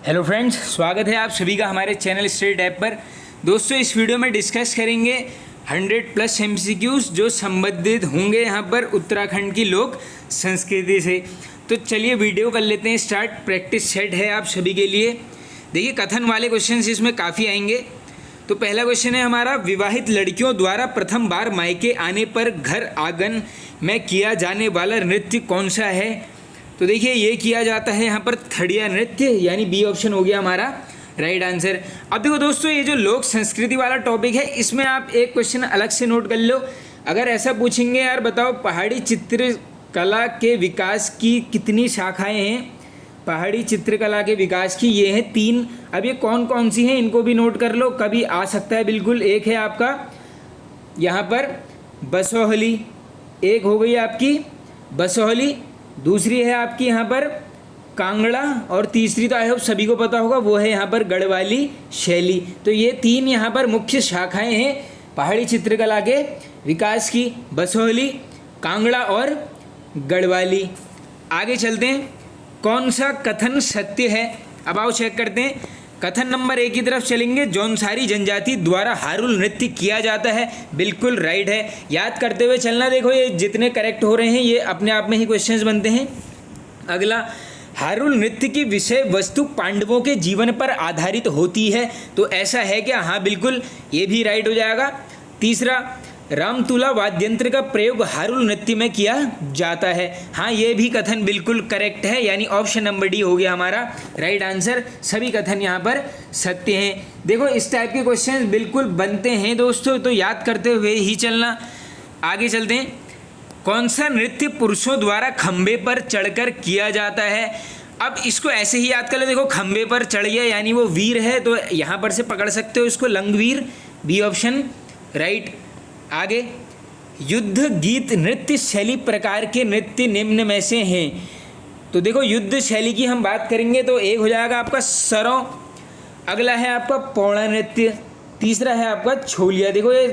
Hello friends, स्वागत है आप सभी का हमारे चैनल स्टडी टैब पर। दोस्तों, इस वीडियो में डिस्कस करेंगे 100+ MCQs जो संबंधित होंगे यहाँ पर उत्तराखंड की लोक संस्कृति से। तो चलिए वीडियो कर लेते हैं स्टार्ट। प्रैक्टिस सेट है आप सभी के लिए। देखिए, कथन वाले क्वेश्चंस इसमें काफ़ी आएंगे। तो पहला क्वेश्चन है हमारा, विवाहित लड़कियों द्वारा प्रथम बार मायके आने पर घर आंगन में किया जाने वाला नृत्य कौन सा है? तो देखिए, ये किया जाता है यहाँ पर थड़िया नृत्य, यानी बी ऑप्शन हो गया हमारा राइट आंसर। अब देखो दोस्तों, ये जो लोक संस्कृति वाला टॉपिक है, इसमें आप एक क्वेश्चन अलग से नोट कर लो। अगर ऐसा पूछेंगे, यार बताओ पहाड़ी चित्रकला के विकास की कितनी शाखाएं हैं? पहाड़ी चित्रकला के विकास की ये हैं 3। अब ये कौन कौन सी हैं, इनको भी नोट कर लो, कभी आ सकता है बिल्कुल। एक है आपका यहाँ पर बसोहली, एक हो गई आपकी बसोहली, दूसरी है आपकी यहाँ पर कांगड़ा, और तीसरी तो आई होप सभी को पता होगा, वो है यहाँ पर गढ़वाली शैली। तो ये 3 यहाँ पर मुख्य शाखाएं हैं पहाड़ी चित्रकला के विकास की, बसोहली, कांगड़ा और गढ़वाली। आगे चलते हैं, कौन सा कथन सत्य है? अब आओ चेक करते हैं। कथन नंबर 1 की तरफ चलेंगे। जौनसारी जनजाति द्वारा हारुल नृत्य किया जाता है, बिल्कुल राइट है। याद करते हुए चलना। देखो, ये जितने करेक्ट हो रहे हैं ये अपने आप में ही क्वेश्चंस बनते हैं। अगला, हारुल नृत्य की विषय वस्तु पांडवों के जीवन पर आधारित होती है, तो ऐसा है क्या? हाँ बिल्कुल, ये भी राइट हो जाएगा। तीसरा, रामतुला वाद्यंत्र का प्रयोग हारुल नृत्य में किया जाता है। हाँ, ये भी कथन बिल्कुल करेक्ट है, यानी ऑप्शन नंबर डी हो गया हमारा राइट आंसर। सभी कथन यहाँ पर सत्य हैं। देखो, इस टाइप के क्वेश्चन बिल्कुल बनते हैं दोस्तों, तो याद करते हुए ही चलना। आगे चलते हैं। कौन सा नृत्य पुरुषों द्वारा खंबे पर चढ़कर किया जाता है? अब इसको ऐसे ही याद कर लो। देखो, खंबे पर चढ़ गया यानी वो वीर है, तो यहाँ पर से पकड़ सकते हो इसको, लंगवीर, बी ऑप्शन राइट। आगे, युद्ध गीत नृत्य शैली प्रकार के नृत्य निम्न में से हैं। तो देखो, युद्ध शैली की हम बात करेंगे तो एक हो जाएगा आपका सरौ, अगला है आपका पौड़ा नृत्य, तीसरा है आपका छोलिया। देखो ये,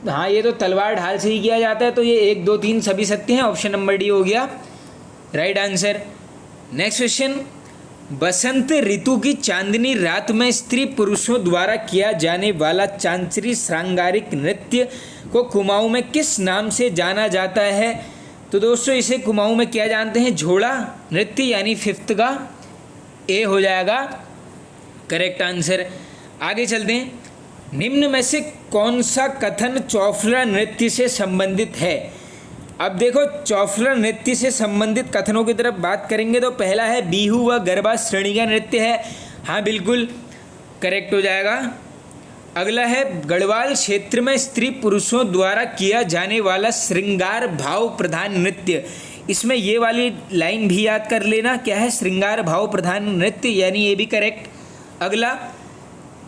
हाँ ये तो तलवार ढाल से ही किया जाता है, तो ये 1 2 3 सभी सत्य हैं। ऑप्शन नंबर डी हो गया राइट आंसर। नेक्स्ट क्वेश्चन, बसंत ऋतु की चांदनी रात में स्त्री पुरुषों द्वारा किया जाने वाला चांचरी श्रृंगारिक नृत्य को कुमाऊं में किस नाम से जाना जाता है? तो दोस्तों, इसे कुमाऊं में क्या जानते हैं? झोड़ा नृत्य, यानी 5th का ए हो जाएगा करेक्ट आंसर। आगे चलते हैं। निम्न में से कौन सा कथन चौफला नृत्य से संबंधित है? अब देखो, चौफला नृत्य से संबंधित कथनों की तरफ बात करेंगे तो पहला है बिहू व गरबा श्रेणी का नृत्य है। हाँ बिल्कुल करेक्ट हो जाएगा। अगला है गढ़वाल क्षेत्र में स्त्री पुरुषों द्वारा किया जाने वाला श्रृंगार भाव प्रधान नृत्य। इसमें ये वाली लाइन भी याद कर लेना, क्या है? श्रृंगार भाव प्रधान नृत्य, यानी ये भी करेक्ट। अगला,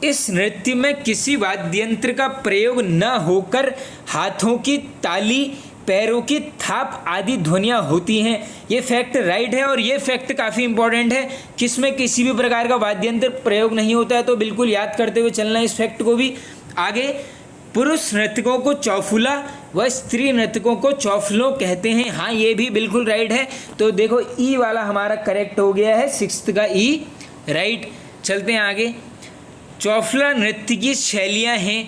इस नृत्य में किसी वाद्यंत्र का प्रयोग न होकर हाथों की ताली, पैरों की थाप आदि ध्वनियाँ होती हैं। ये फैक्ट राइट है, और ये फैक्ट काफ़ी इंपॉर्टेंट है। किसमें किसी भी प्रकार का वाद्यंत्र प्रयोग नहीं होता है, तो बिल्कुल याद करते हुए चलना इस फैक्ट को भी। आगे, पुरुष नर्तकों को चौफुला व स्त्री नर्तकों को चौफलों कहते हैं। हाँ, ये भी बिल्कुल राइट है। तो देखो, ई वाला हमारा करेक्ट हो गया है, 6th का ई राइट। चलते हैं आगे। चौफला नृत्य की शैलियाँ हैं,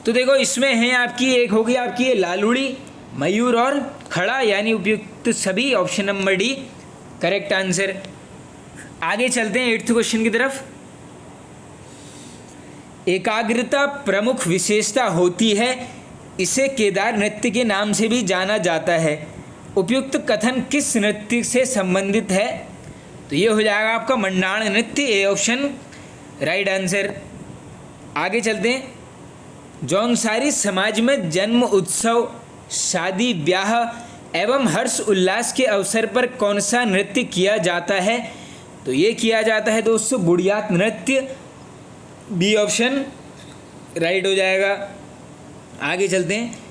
तो देखो इसमें हैं आपकी, एक होगी आपकी ये लालुड़ी, मयूर और खड़ा, यानी उपयुक्त सभी। Option number D correct answer. आगे चलते हैं 8th क्वेश्चन की तरफ। एकाग्रता प्रमुख विशेषता होती है, इसे केदार नृत्य के नाम से भी जाना जाता है। उपयुक्त कथन किस नृत्य से संबंधित है? तो ये हो जाएगा आपका मंडाण नृत्य, ए ऑप्शन राइट आंसर। आगे चलते हैं। जौनसारी समाज में जन्म उत्सव, शादी ब्याह एवं हर्ष उल्लास के अवसर पर कौन सा नृत्य किया जाता है? तो ये किया जाता है दोस्तों बुढ़ियात नृत्य, बी ऑप्शन राइट हो जाएगा। आगे चलते हैं।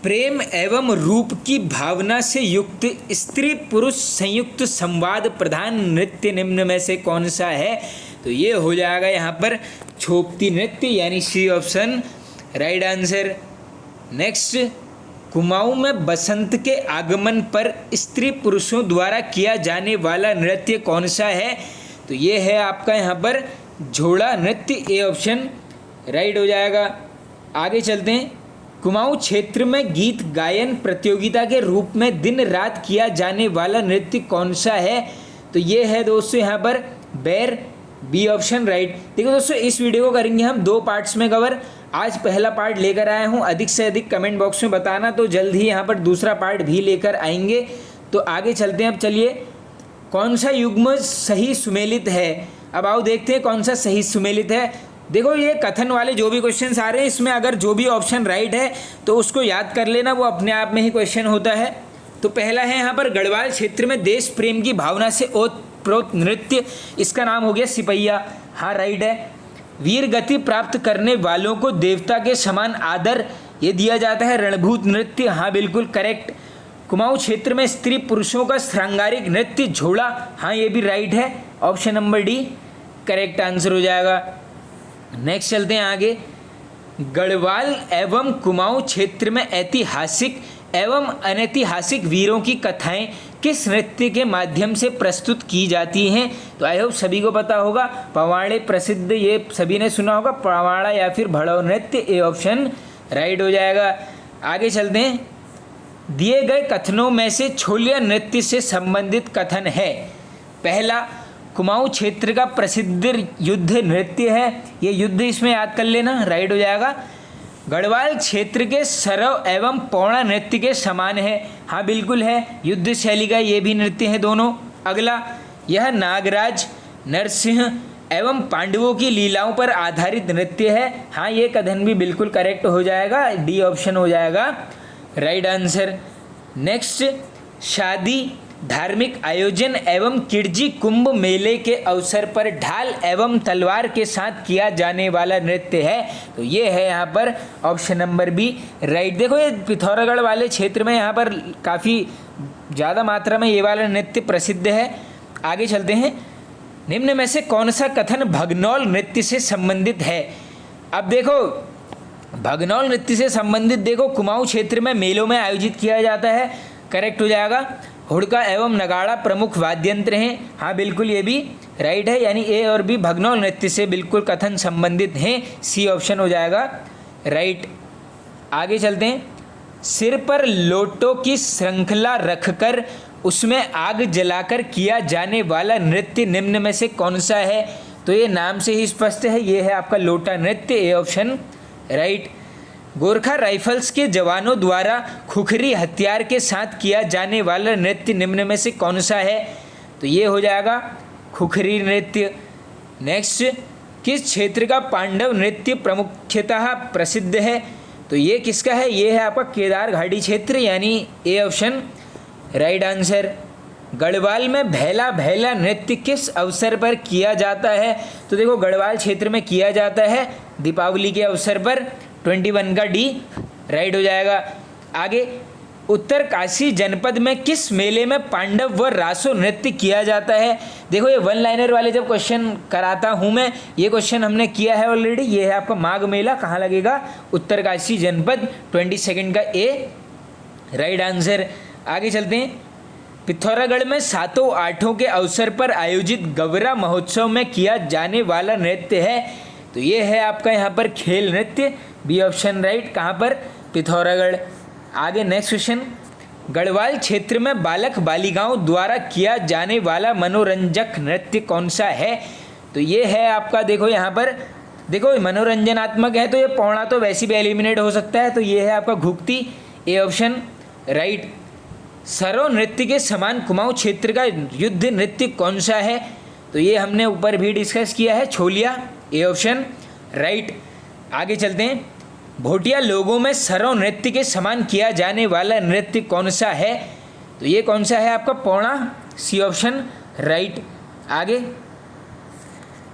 प्रेम एवं रूप की भावना से युक्त स्त्री पुरुष संयुक्त संवाद प्रधान नृत्य निम्न में से कौन सा है? तो ये हो जाएगा यहाँ पर छोपती नृत्य, यानी C option right answer. Next, Kumaon में बसंत के आगमन पर स्त्री पुरुषों द्वारा किया जाने वाला नृत्य कौन सा है? तो ये है आपका यहाँ पर झोड़ा नृत्य, ए ऑप्शन राइट हो जाएगा। आगे चलते हैं। कुमाऊं क्षेत्र में गीत गायन प्रतियोगिता के रूप में दिन रात किया जाने वाला नृत्य कौन सा है? तो ये है दोस्तों यहाँ पर बैर, बी ऑप्शन राइट। देखो दोस्तों, इस वीडियो को करेंगे हम 2 पार्ट्स में कवर। आज पहला पार्ट लेकर आया हूँ, अधिक से अधिक कमेंट बॉक्स में बताना, तो जल्द ही यहाँ पर दूसरा पार्ट भी लेकर आएंगे। तो आगे चलते हैं। अब चलिए, कौन सा युग्म सही सुमेलित है? अब आओ देखते हैं कौन सा सही सुमेलित है। देखो, ये कथन वाले जो भी क्वेश्चंस आ रहे हैं, इसमें अगर जो भी ऑप्शन राइट है तो उसको याद कर लेना, वो अपने आप में ही क्वेश्चन होता है। तो पहला है यहाँ पर गढ़वाल क्षेत्र में देश प्रेम की भावना से ओतप्रोत नृत्य, इसका नाम हो गया सिपहिया। हाँ राइट है। वीर गति प्राप्त करने वालों को देवता के समान आदर ये दिया जाता है रणभूत नृत्य। हाँ बिल्कुल करेक्ट। कुमाऊं क्षेत्र में स्त्री पुरुषों का श्रृंगारिक नृत्य झोड़ा। हाँ ये भी राइट है, option number D correct answer हो जाएगा। नेक्स्ट चलते हैं आगे। गढ़वाल एवं कुमाऊं क्षेत्र में ऐतिहासिक एवं अनैतिहासिक वीरों की कथाएं किस नृत्य के माध्यम से प्रस्तुत की जाती हैं? तो आई होप सभी को पता होगा, पवाड़े प्रसिद्ध, ये सभी ने सुना होगा, पवाड़ा या फिर भड़ौ नृत्य, ए ऑप्शन राइट हो जाएगा। आगे चलते हैं। दिए गए कथनों में से छोलिया नृत्य से संबंधित कथन है। पहला, कुमाऊं क्षेत्र का प्रसिद्ध युद्ध नृत्य है, ये युद्ध इसमें याद कर लेना, राइट हो जाएगा। गढ़वाल क्षेत्र के सरव एवं पौड़ा नृत्य के समान है। हाँ बिल्कुल है, युद्ध शैली का ये भी नृत्य है दोनों। अगला, यह नागराज, नरसिंह एवं पांडवों की लीलाओं पर आधारित नृत्य है। हाँ ये कथन भी बिल्कुल करेक्ट हो जाएगा, डी ऑप्शन हो जाएगा राइट आंसर। नेक्स्ट, शादी, धार्मिक आयोजन एवं किरजी कुंभ मेले के अवसर पर ढाल एवं तलवार के साथ किया जाने वाला नृत्य है। तो ये है यहाँ पर ऑप्शन नंबर बी राइट। देखो, ये पिथौरागढ़ वाले क्षेत्र में यहाँ पर काफ़ी ज़्यादा मात्रा में ये वाला नृत्य प्रसिद्ध है। आगे चलते हैं। निम्न में से कौन सा कथन भगनौल नृत्य से संबंधित है? अब देखो, भगनौल नृत्य से संबंधित देखो कुमाऊं क्षेत्र में मेलों में आयोजित किया जाता है, करेक्ट हो जाएगा। हुड़का एवं नगाड़ा प्रमुख वाद्यंत्र हैं। हाँ बिल्कुल ये भी राइट है, यानी ए और बी भगनौल नृत्य से बिल्कुल कथन संबंधित हैं, सी ऑप्शन हो जाएगा राइट। आगे चलते हैं। सिर पर लोटों की श्रृंखला रखकर उसमें आग जलाकर किया जाने वाला नृत्य निम्न में से कौन सा है? तो ये नाम से ही स्पष्ट है, ये है आपका लोटा नृत्य, A option right. Gorkha rifles के जवानों द्वारा खुखरी हथियार के साथ किया जाने वाला नृत्य निम्न में से कौन सा है? तो ये हो जाएगा खुखरी नृत्य। नेक्स्ट, किस क्षेत्र का पांडव नृत्य प्रमुखतः प्रसिद्ध है? तो ये किसका है? ये है आपका केदार घाटी क्षेत्र, यानी A option right answer. Garhwal में भैला भैला नृत्य किस अवसर पर किया जाता है? तो देखो, गढ़वाल क्षेत्र में किया जाता है दीपावली के अवसर पर, 21 का डी राइट हो जाएगा। आगे, उत्तर काशी जनपद में किस मेले में पांडव व रासो नृत्य किया जाता है? देखो, ये वन लाइनर वाले जब क्वेश्चन कराता हूँ मैं, ये क्वेश्चन हमने किया है ऑलरेडी। ये है आपका माघ मेला, कहाँ लगेगा? उत्तर काशी जनपद, 22 का ए राइट आंसर। आगे चलते हैं। पिथौरागढ़ में सातों आठों के अवसर पर आयोजित गवरा महोत्सव में किया जाने वाला नृत्य है। तो ये है आपका यहाँ पर खेल नृत्य, बी ऑप्शन राइट। कहाँ पर? पिथौरागढ़। आगे नेक्स्ट क्वेश्चन। गढ़वाल क्षेत्र में बालक बालिकाओं द्वारा किया जाने वाला मनोरंजक नृत्य कौन सा है? तो ये है आपका, देखो यहाँ पर, देखो मनोरंजनात्मक है तो ये पौड़ा तो वैसे भी एलिमिनेट हो सकता है, तो ये है आपका घुगती, ए ऑप्शन राइट। सरो नृत्य के समान कुमाऊं क्षेत्र का युद्ध नृत्य कौन सा है? तो ये हमने ऊपर भी डिस्कस किया है, छोलिया, ए ऑप्शन राइट। आगे चलते हैं। भोटिया लोगों में सरो नृत्य के समान किया जाने वाला नृत्य कौन सा है? तो ये कौन सा है आपका? पौड़ा, सी ऑप्शन राइट। आगे,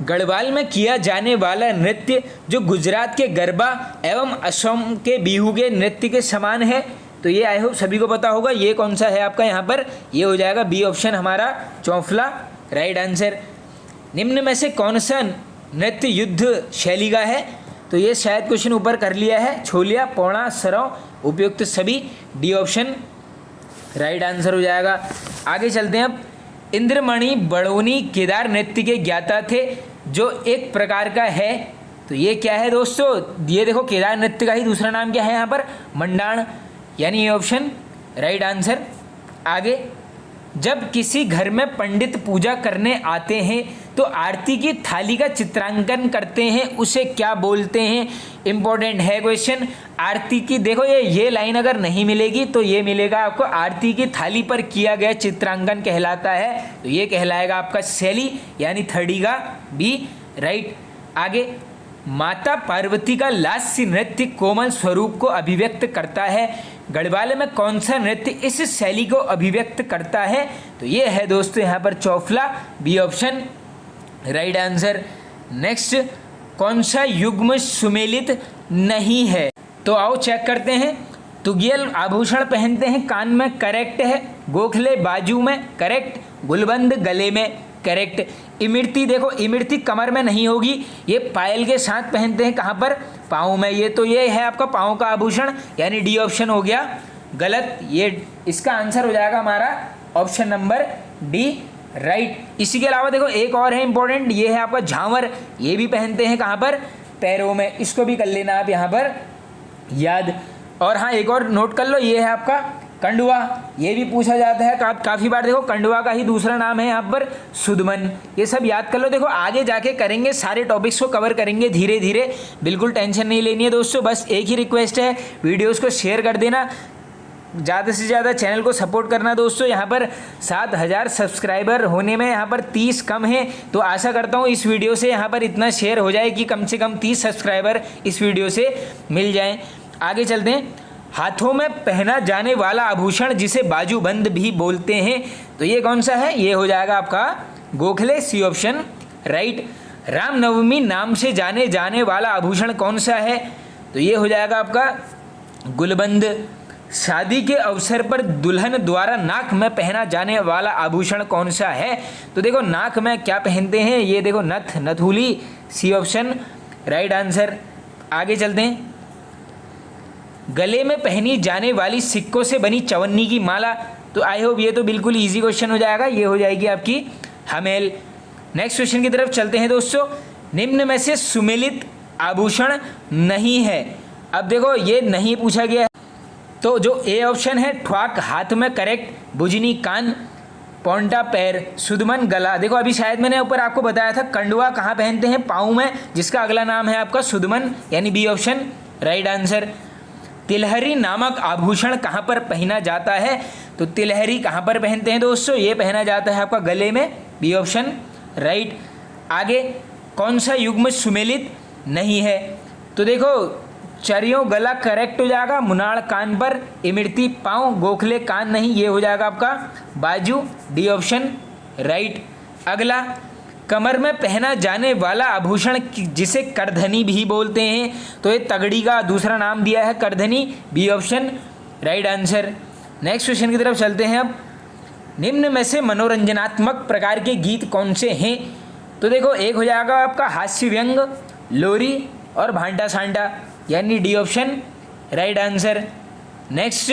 गढ़वाल में किया जाने वाला नृत्य जो गुजरात के गरबा एवं असम के बिहू के नृत्य के समान है, तो ये आई होप सभी को पता होगा, ये कौन सा है आपका यहाँ पर? ये हो जाएगा बी ऑप्शन हमारा चौफला, राइट आंसर। निम्न में से कौन सा नृत्य युद्ध शैली का है? तो ये शायद क्वेश्चन ऊपर कर लिया है, छोलिया, पौड़ा, सरव, उपयुक्त सभी, डी ऑप्शन राइट आंसर हो जाएगा। आगे चलते हैं अब। इंद्रमणि बड़ौनी केदार नृत्य के ज्ञाता थे, जो एक प्रकार का है। तो ये क्या है दोस्तों, ये देखो केदार नृत्य का ही दूसरा नाम क्या है यहाँ पर, मंडाण, यानी ये ऑप्शन राइट आंसर। आगे, जब किसी घर में पंडित पूजा करने आते हैं तो आरती की थाली का चित्रांकन करते हैं, उसे क्या बोलते हैं। इंपॉर्टेंट है क्वेश्चन। आरती की, देखो ये लाइन अगर नहीं मिलेगी तो ये मिलेगा आपको, आरती की थाली पर किया गया चित्रांकन कहलाता है, तो ये कहलाएगा आपका शैली, यानी थर्डी का बी राइट। आगे, माता पार्वती का लास्य नृत्य कोमल स्वरूप को अभिव्यक्त करता है, गढ़वाल में कौन सा नृत्य इस शैली को अभिव्यक्त करता है। तो ये है दोस्तों यहाँ पर Chauphala, B option right answer. Next, कौन सा युग्म सुमेलित नहीं है। तो आओ चेक करते हैं। तुगियल आभूषण पहनते हैं, कान में, करेक्ट है। गोखले बाजू में, करेक्ट। गुलबंद गले में, करेक्ट। इमरती, देखो इमरती कमर में नहीं होगी, ये पायल के साथ पहनते हैं, कहाँ पर, पाँव में। ये है आपका पाँव का आभूषण, यानी डी ऑप्शन हो गया गलत। ये इसका आंसर हो जाएगा हमारा ऑप्शन नंबर डी राइट। इसी के अलावा देखो एक और है इंपॉर्टेंट, ये है आपका झांवर, ये भी पहनते हैं कहाँ पर, पैरों में। इसको भी कर लेना आप यहाँ पर याद। और हाँ, एक और नोट कर लो, ये है आपका कंडुआ, ये भी पूछा जाता है काफ़ी बार। देखो कंडुआ का ही दूसरा नाम है यहाँ पर सुदमन। ये सब याद कर लो। देखो आगे जाके करेंगे, सारे टॉपिक्स को कवर करेंगे धीरे धीरे, बिल्कुल टेंशन नहीं लेनी है दोस्तों। बस एक ही रिक्वेस्ट है, वीडियोस को शेयर कर देना, ज़्यादा से ज़्यादा चैनल को सपोर्ट करना दोस्तों। यहाँ पर 7000 सब्सक्राइबर होने में यहाँ पर 30 कम है, तो आशा करता हूँ इस वीडियो से यहाँ पर इतना शेयर हो जाए कि कम से कम 30 सब्सक्राइबर इस वीडियो से मिल जाएं। आगे चलते हैं। हाथों में पहना जाने वाला आभूषण जिसे बाजूबंद भी बोलते हैं, तो ये कौन सा है, ये हो जाएगा आपका Gokhale, C option right. Ramnavami नाम से जाने जाने वाला आभूषण कौन सा है, तो ये हो जाएगा आपका गुलबंद। शादी के अवसर पर दुल्हन द्वारा नाक में पहना जाने वाला आभूषण कौन सा है, तो देखो नाक में क्या पहनते हैं, ये देखो नथ, नथुली, सी ऑप्शन राइट आंसर। आगे चलते हैं। गले में पहनी जाने वाली सिक्कों से बनी चवन्नी की माला, तो आई होप ये तो बिल्कुल इजी क्वेश्चन हो जाएगा, ये हो जाएगी आपकी हमेल। नेक्स्ट क्वेश्चन की तरफ चलते हैं दोस्तों। निम्न में से सुमेलित आभूषण नहीं है। अब देखो ये नहीं पूछा गया है, तो जो ए ऑप्शन है ठ्वाक हाथ में, करेक्ट। बुजनी कान, पौंटा पैर, सुदमन गला। देखो अभी शायद मैंने ऊपर आपको बताया था कंडुआ कहाँ पहनते हैं, पाँव में, जिसका अगला नाम है आपका सुदमन, यानी बी ऑप्शन राइट आंसर। तिलहरी नामक आभूषण कहाँ पर पहना जाता है, तो तिलहरी कहाँ पर पहनते हैं दोस्तों, ये पहना जाता है आपका गले में, बी ऑप्शन राइट। आगे, कौन सा युग्म सुमेलित नहीं है, तो देखो चरियों गला करेक्ट हो जाएगा, मुनाड़ कान पर, इमरती पाँव, गोखले कान नहीं, ये हो जाएगा आपका बाजू, डी ऑप्शन राइट। अगला, कमर में पहना जाने वाला आभूषण जिसे करधनी भी बोलते हैं, तो ये तगड़ी का दूसरा नाम दिया है करधनी, B option right answer. Next question की तरफ चलते हैं। अब निम्न में से मनोरंजनात्मक प्रकार के गीत कौन से हैं, तो देखो एक हो जाएगा आपका हास्य व्यंग, लोरी और भांटा सांडा, यानी D option right answer. Next,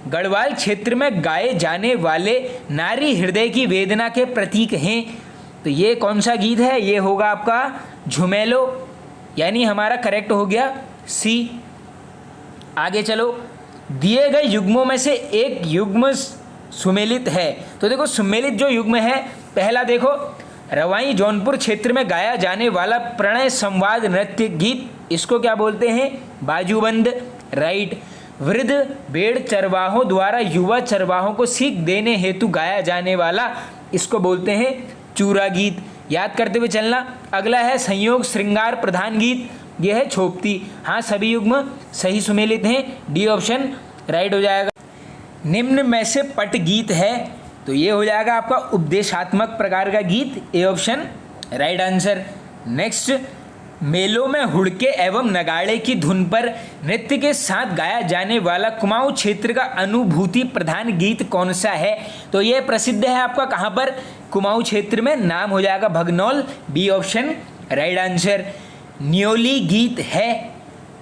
Garhwal क्षेत्र में गाए जाने वाले नारी हृदय की वेदना के प्रतीक हैं, तो ये कौन सा गीत है, ये होगा आपका झुमेलो, यानी हमारा करेक्ट हो गया सी। आगे चलो। दिए गए युग्मों में से एक युग्म सुमेलित है, तो देखो सुमेलित जो युग्म है, पहला देखो रवाई जौनपुर क्षेत्र में गाया जाने वाला प्रणय संवाद नृत्य गीत, इसको क्या बोलते हैं, बाजूबंद राइट। वृद्ध भेड़ चरवाहों द्वारा युवा चरवाहों को सीख देने हेतु गाया जाने वाला, इसको बोलते हैं चूरा गीत, याद करते हुए चलना। अगला है संयोग श्रृंगार प्रधान गीत, यह है छोपती। हाँ, सभी युग्म सही सुमेलित हैं, डी ऑप्शन राइट हो जाएगा। निम्न में से पट गीत है, तो ये हो जाएगा आपका उपदेशात्मक प्रकार का गीत, A option right answer. Next, मेलों में हुड़के एवं नगाड़े की धुन पर नृत्य के साथ गाया जाने वाला कुमाऊं क्षेत्र का अनुभूति प्रधान गीत कौन सा है, तो ये प्रसिद्ध है आपका कहाँ पर, कुमाऊं क्षेत्र में, नाम हो जाएगा भगनौल, B option right answer. Nyoli गीत है,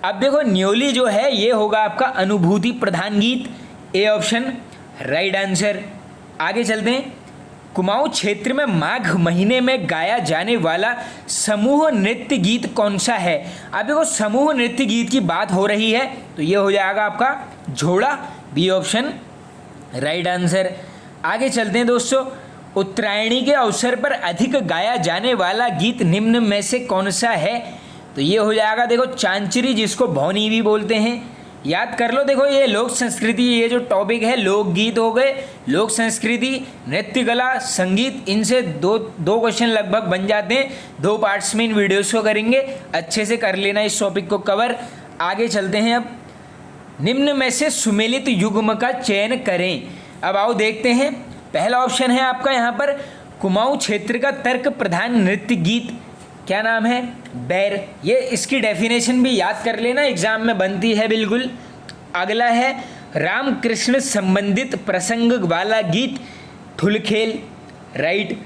अब देखो न्योली जो है ये होगा आपका अनुभूति प्रधान गीत, ए ऑप्शन राइट आंसर। आगे चलते हैं। कुमाऊं क्षेत्र में माघ महीने में गाया जाने वाला समूह नृत्य गीत कौन सा है? अब देखो समूह नृत्य गीत की बात हो रही है तो ये हो जाएगा आपका झोड़ा, बी ऑप्शन राइट आंसर। आगे चलते हैं दोस्तों, उत्तरायणी के अवसर पर अधिक गाया जाने वाला गीत निम्न में से कौन सा है? तो ये हो जाएगा देखो चांचरी, जिसको भौनी भी बोलते हैं। याद कर लो, देखो ये लोक संस्कृति, ये जो टॉपिक है लोकगीत हो गए, लोक संस्कृति, नृत्य कला, संगीत, इनसे दो क्वेश्चन लगभग बन जाते हैं। 2 पार्ट्स में इन वीडियोस को करेंगे, अच्छे से कर लेना इस टॉपिक को कवर। आगे चलते हैं, अब निम्न में से सुमेलित युग्म का चयन करें। अब आओ देखते हैं, पहला ऑप्शन है आपका यहाँ पर कुमाऊं क्षेत्र का तर्क प्रधान नृत्य गीत, क्या नाम है? बैर। ये इसकी डेफिनेशन भी याद कर लेना, एग्जाम में बनती है बिल्कुल। अगला है रामकृष्ण संबंधित प्रसंग वाला गीत, ठुलखेल, राइट।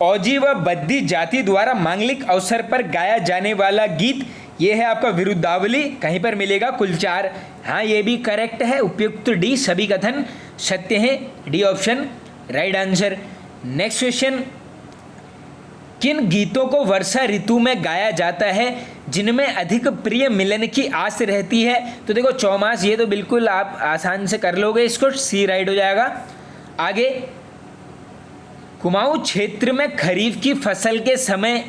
औजी व बद्दी जाति द्वारा मांगलिक अवसर पर गाया जाने वाला गीत, ये है आपका विरुद्धावली, कहीं पर मिलेगा कुलचार। हाँ, ये भी करेक्ट है, उपयुक्त डी, सभी कथन सत्य है, D option right answer. Next question, किन गीतों को वर्षा ऋतु में गाया जाता है जिनमें अधिक प्रिय मिलन की आस रहती है? तो देखो चौमास, ये तो बिल्कुल आप आसान से कर लोगे इसको, सी राइट हो जाएगा। आगे, कुमाऊं क्षेत्र में खरीफ की फसल के समय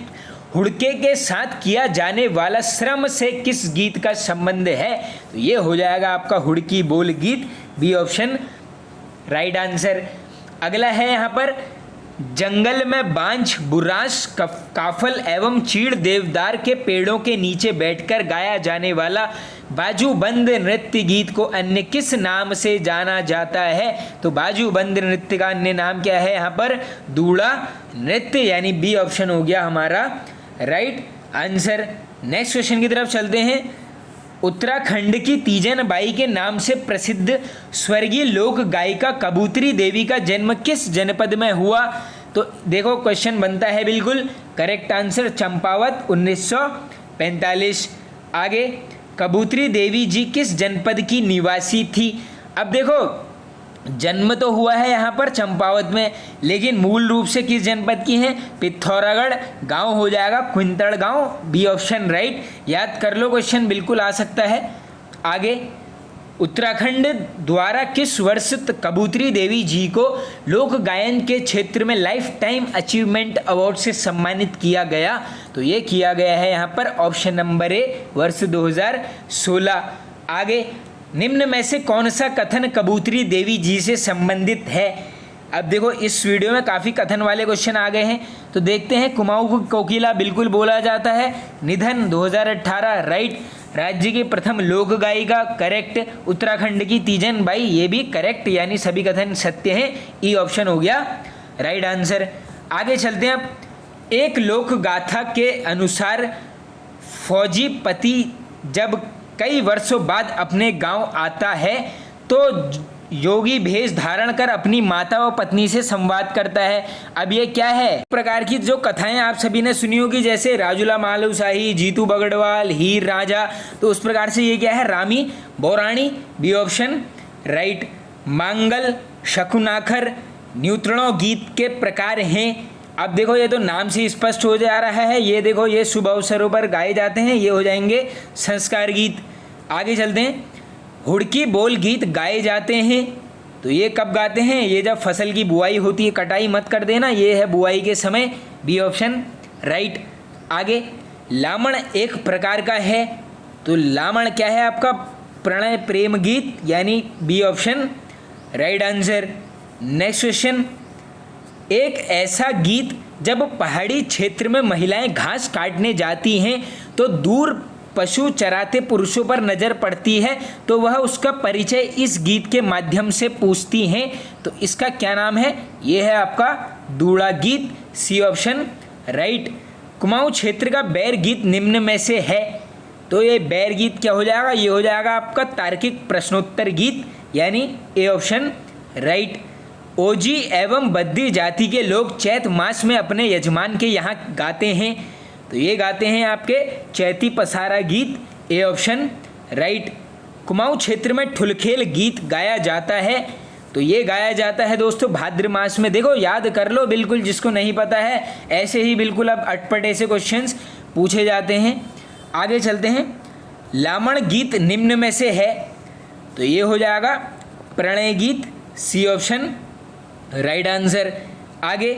हुड़के के साथ किया जाने वाला श्रम से किस गीत का संबंध है? तो ये हो जाएगा आपका हुड़की बोल गीत, बी ऑप्शन राइट आंसर। अगला है यहाँ पर, जंगल में बांझ, बुरांश, काफल एवं चीड़ देवदार के पेड़ों के नीचे बैठकर गाया जाने वाला बाजूबंद नृत्य गीत को अन्य किस नाम से जाना जाता है? तो बाजूबंद नृत्य का अन्य नाम क्या है यहाँ पर? दूड़ा नृत्य, यानी बी ऑप्शन हो गया हमारा राइट आंसर। नेक्स्ट क्वेश्चन की तरफ चलते हैं, उत्तराखंड की तीजन बाई के नाम से प्रसिद्ध स्वर्गीय लोक गायिका कबूतरी देवी का जन्म किस जनपद में हुआ? तो देखो क्वेश्चन बनता है बिल्कुल करेक्ट आंसर, चंपावत, 1945। आगे, कबूतरी देवी जी किस जनपद की निवासी थी? अब देखो जन्म तो हुआ है यहाँ पर चंपावत में, लेकिन मूल रूप से किस जनपद की हैं? पिथौरागढ़। गांव हो जाएगा कुंतड़ गांव, बी ऑप्शन राइट। याद कर लो, क्वेश्चन बिल्कुल आ सकता है। आगे, उत्तराखंड द्वारा किस वर्ष कबूतरी देवी जी को लोक गायन के क्षेत्र में लाइफ टाइम अचीवमेंट अवार्ड से सम्मानित किया गया? तो ये किया गया है यहाँ पर ऑप्शन नंबर ए, वर्ष 2016। आगे, निम्न में से कौन सा कथन कबूतरी देवी जी से संबंधित है? अब देखो इस वीडियो में काफ़ी कथन वाले क्वेश्चन आ गए हैं, तो देखते हैं। कुमाऊं को कोकिला बिल्कुल बोला जाता है, निधन 2018 राइट। राज्य की प्रथम लोक गायिका करेक्ट, उत्तराखंड की तीजन बाई, ये भी करेक्ट, यानी सभी कथन सत्य हैं, ई ऑप्शन हो गया राइट आंसर। आगे चलते हैं, अब एक लोक गाथा के अनुसार फौजी पति जब कई वर्षों बाद अपने गांव आता है तो योगी भेष धारण कर अपनी माता व पत्नी से संवाद करता है। अब ये क्या है? इस प्रकार की जो कथाएं आप सभी ने सुनी होगी, जैसे राजूला मालूशाही, जीतू बगड़वाल, हीर राजा, तो उस प्रकार से ये क्या है? Rami Baurani, B option right. मांगल, शकुनाखर, न्यूत्रणों गीत के प्रकार हैं। अब देखो ये तो नाम से स्पष्ट हो जा रहा है, ये देखो ये शुभ अवसरों पर गाए जाते हैं, ये हो जाएंगे संस्कार गीत। आगे चलते हैं, हुड़की बोल गीत गाए जाते हैं, तो ये कब गाते हैं? ये जब फसल की बुआई होती है, कटाई मत कर देना, ये है बुआई के समय, बी ऑप्शन राइट। आगे, लामण एक प्रकार का है, तो लामण क्या है आपका? प्रणय प्रेम गीत, यानी B option right answer. Next question, एक ऐसा गीत जब पहाड़ी क्षेत्र में महिलाएं घास काटने जाती हैं तो दूर पशु चराते पुरुषों पर नज़र पड़ती है, तो वह उसका परिचय इस गीत के माध्यम से पूछती हैं, तो इसका क्या नाम है? यह है आपका दूड़ा गीत, सी ऑप्शन राइट। कुमाऊं क्षेत्र का बैर गीत निम्न में से है, तो ये बैर गीत क्या हो जाएगा? ये हो जाएगा आपका तार्किक प्रश्नोत्तर गीत, यानी ए ऑप्शन राइट। ओजी एवं बद्दी जाति के लोग चैत मास में अपने यजमान के यहाँ गाते हैं, तो ये गाते हैं आपके चैती पसारा गीत, ए ऑप्शन राइट। कुमाऊं क्षेत्र में ठुलखेल गीत गाया जाता है, तो ये गाया जाता है दोस्तों भाद्र मास में। देखो याद कर लो बिल्कुल, जिसको नहीं पता है ऐसे ही बिल्कुल अब अटपटे से क्वेश्चंस पूछे जाते हैं। आगे चलते हैं। लामण गीत निम्न में से है, तो ये हो जाएगा प्रणय गीत, सी ऑप्शन राइट आंसर। आगे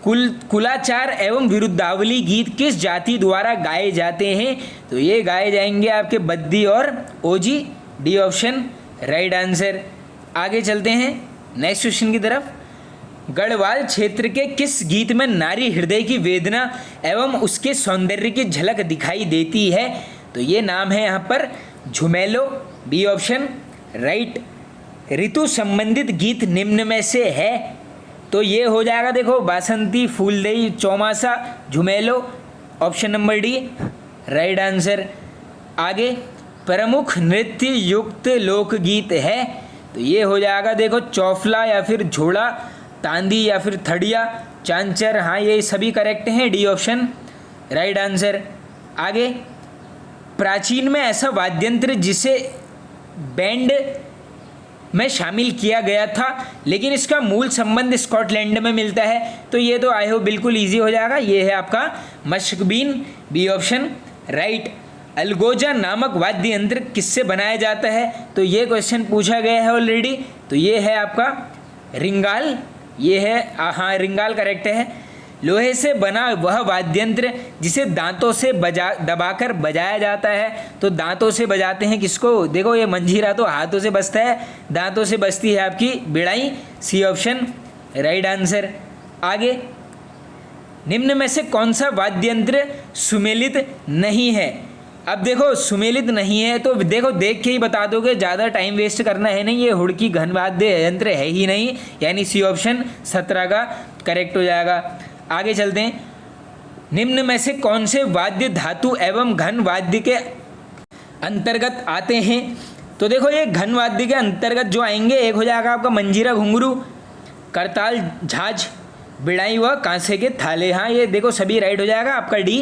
कुलाचार एवं विरुद्धावली गीत किस जाति द्वारा गाए जाते हैं, तो ये गाए जाएंगे आपके बद्दी और ओजी, डी ऑप्शन राइट आंसर। आगे चलते हैं नेक्स्ट क्वेश्चन की तरफ। गढ़वाल क्षेत्र के किस गीत में नारी हृदय की वेदना एवं उसके सौंदर्य की झलक दिखाई देती है, तो ये नाम है यहाँ पर झुमेलो, बी ऑप्शन राइट। ऋतु संबंधित गीत निम्न में से है, तो ये हो जाएगा देखो बासंती, फूलदेई, चौमासा, झुमेलो, option number D right answer. आगे प्रमुख नृत्य युक्त लोकगीत है, तो ये हो जाएगा देखो चौफला या फिर झोड़ा, तांदी या फिर थड़िया, चांचर, हाँ ये सभी करेक्ट हैं, डी ऑप्शन राइट आंसर। आगे प्राचीन में ऐसा वाद्यंत्र जिसे बैंड में शामिल किया गया था लेकिन इसका मूल संबंध स्कॉटलैंड में मिलता है, तो ये तो आई होप बिल्कुल इजी हो जाएगा, ये है आपका मशकबीन, बी ऑप्शन राइट। अलगोजा नामक वाद्य यंत्र किससे बनाया जाता है, तो ये क्वेश्चन पूछा गया है ऑलरेडी, तो ये है आपका रिंगाल, ये है हाँ रिंगाल करेक्ट है। लोहे से बना वह वाद्यंत्र जिसे दांतों से दबाकर बजाया जाता है, तो दांतों से बजाते हैं किसको, देखो ये मंजीरा तो हाथों से बजता है, दांतों से बजती है आपकी बिड़ाई, सी ऑप्शन राइट आंसर। आगे निम्न में से कौन सा वाद्यंत्र सुमेलित नहीं है, अब देखो सुमेलित नहीं है तो देखो देख के ही बता दोगे, ज़्यादा टाइम वेस्ट करना है नहीं, ये हुड़की घन वाद्य यंत्र है ही नहीं, यानी सी ऑप्शन 17 का करेक्ट हो जाएगा। आगे चलते हैं। निम्न में से कौन से वाद्य धातु एवं घन वाद्य के अंतर्गत आते हैं, तो देखो ये घन वाद्य के अंतर्गत जो आएंगे, एक हो जाएगा आपका मंजीरा घुंघरू, करताल झांझ, बिड़ाई व कांसे के थाले, हाँ ये देखो सभी राइट हो जाएगा, आपका डी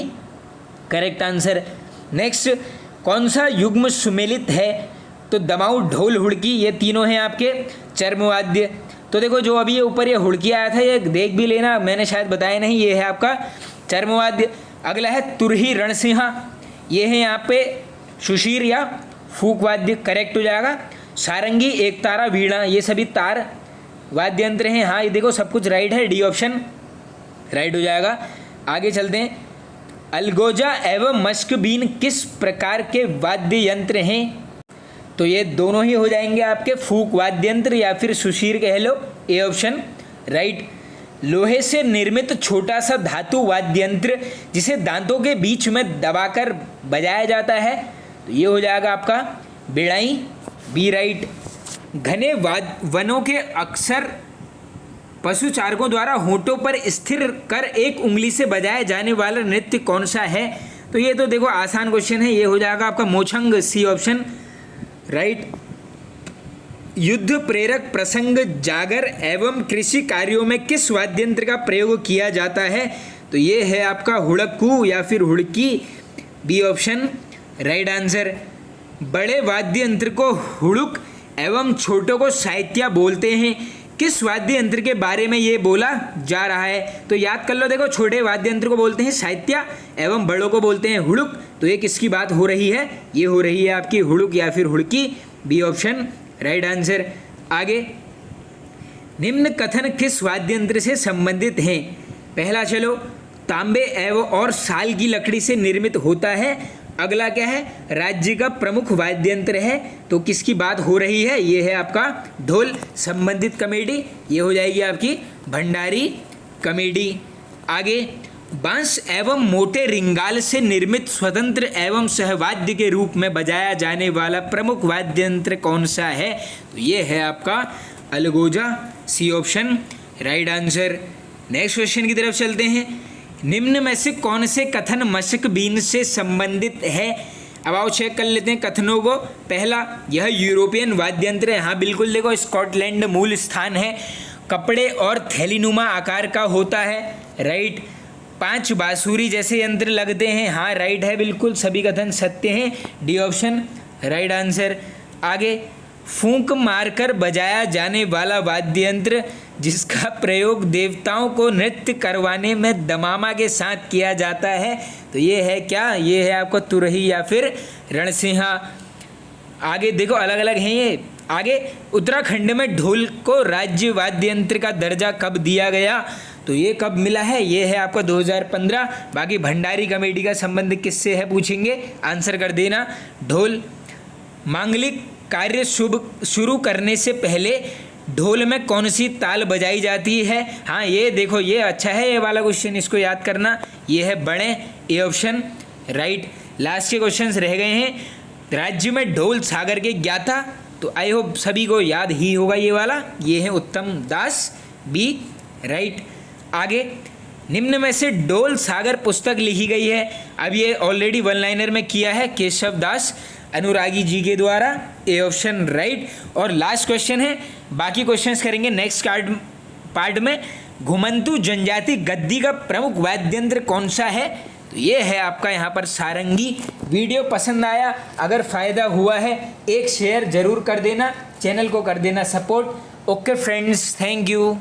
करेक्ट आंसर। नेक्स्ट कौन सा युग्म सुमेलित है, तो दमाऊ, ढोल, हुड़की, ये तीनों हैं आपके चर्मवाद्य। तो देखो जो अभी ये ऊपर ये हुड़की आया था ये देख भी लेना, मैंने शायद बताया नहीं, ये है आपका चर्मवाद्य। अगला है तुरही रणसिंहा, ये है यहाँ पे सुशीर या फूक वाद्य, करेक्ट हो जाएगा। सारंगी, एकतारा, वीणा, ये सभी तार वाद्य यंत्र हैं, हाँ ये देखो सब कुछ राइट है, डी ऑप्शन राइट हो जाएगा। आगे चलते हैं। अलगोजा एवं मस्कबीन किस प्रकार के वाद्य यंत्र हैं, तो ये दोनों ही हो जाएंगे आपके फूक वाद्य यंत्र या फिर सुशीर कह लो, ए ऑप्शन राइट। लोहे से निर्मित छोटा सा धातु वाद्य यंत्र जिसे दांतों के बीच में दबाकर बजाया जाता है, तो ये हो जाएगा आपका बिड़ाई, बी राइट। घने वनों के अक्सर पशुचारकों द्वारा होंठों पर स्थिर कर एक उंगली से बजाया जाने वाला नृत्य कौन सा है, तो ये तो देखो आसान क्वेश्चन है, ये हो जाएगा आपका मोछंग, सी ऑप्शन राइट। युद्ध प्रेरक प्रसंग, जागर एवं कृषि कार्यों में किस वाद्य यंत्र का प्रयोग किया जाता है, तो ये है आपका हुड़कू या फिर हुड़की, बी ऑप्शन राइट आंसर। बड़े वाद्य यंत्र को हुड़ुक एवं छोटों को साहित्या बोलते हैं, किस वाद्य यंत्र के बारे में ये बोला जा रहा है, तो याद कर लो, देखो छोटे वाद्य यंत्र को बोलते हैं साहित्या एवं बड़ों को बोलते हैं हुड़ुक, तो ये किसकी बात हो रही है, ये हो रही है आपकी हुड़ुक या फिर हुड़की, बी ऑप्शन राइट आंसर। आगे निम्न कथन किस वाद्य यंत्र से संबंधित हैं, पहला चलो तांबे एवं और साल की लकड़ी से निर्मित होता है, अगला क्या है राज्य का प्रमुख वाद्य यंत्र है, तो किसकी बात हो रही है, ये है आपका ढोल। संबंधित कमेडी ये हो जाएगी आपकी भंडारी कमेडी। आगे बांस एवं मोटे रिंगाल से निर्मित स्वतंत्र एवं सहवाद्य के रूप में बजाया जाने वाला प्रमुख वाद्य यंत्र कौन सा है, तो ये है आपका अलगोजा, C option right answer. Next question की तरफ चलते हैं। निम्न में से कौन से कथन मशकबीन से संबंधित है, अब आओ चेक कर लेते हैं कथनों को। पहला, यह यूरोपियन वाद्य यंत्र है, हाँ बिल्कुल देखो स्कॉटलैंड मूल स्थान है, कपड़े और थैलीनुमा आकार का होता है, राइट। 5 बांसुरी जैसे यंत्र लगते हैं, हाँ राइट है बिल्कुल, सभी कथन सत्य हैं, डी ऑप्शन राइट आंसर। आगे फूंक मारकर बजाया जाने वाला वाद्य यंत्र जिसका प्रयोग देवताओं को नृत्य करवाने में दमामा के साथ किया जाता है। तो ये है क्या, ये है आपको तुरही या फिर रणसिंहा। आगे देखो अलग अलग हैं ये। आगे उत्तराखंड में ढोल को राज्य वाद्य यंत्र का दर्जा कब दिया गया, तो ये कब मिला है, ये है आपका 2015। बाकी भंडारी कमेटी का संबंध किससे है पूछेंगे, आंसर कर देना। ढोल मांगलिक कार्य शुरू करने से पहले ढोल में कौन सी ताल बजाई जाती है। हाँ ये देखो ये अच्छा है, ये वाला क्वेश्चन इसको याद करना। ये है बड़े, ए ऑप्शन राइट। लास्ट के क्वेश्चंस रह गए हैं। राज्य में ढोल सागर के ज्ञाता, तो आई होप सभी को याद ही होगा ये वाला, ये है उत्तम दास, बी राइट। आगे निम्न में से ढोल सागर पुस्तक लिखी गई है, अब ये ऑलरेडी वन लाइनर में किया है केशव दास अनुरागी जी के द्वारा, ए ऑप्शन राइट। और लास्ट क्वेश्चन है, बाकी क्वेश्चंस करेंगे नेक्स्ट पार्ट में। घुमंतु जनजाति गद्दी का प्रमुख वाद्य यंत्र कौन सा है, तो ये है आपका यहाँ पर सारंगी। वीडियो पसंद आया, अगर फ़ायदा हुआ है एक शेयर ज़रूर कर देना, चैनल को कर देना support. Okay friends, thank you.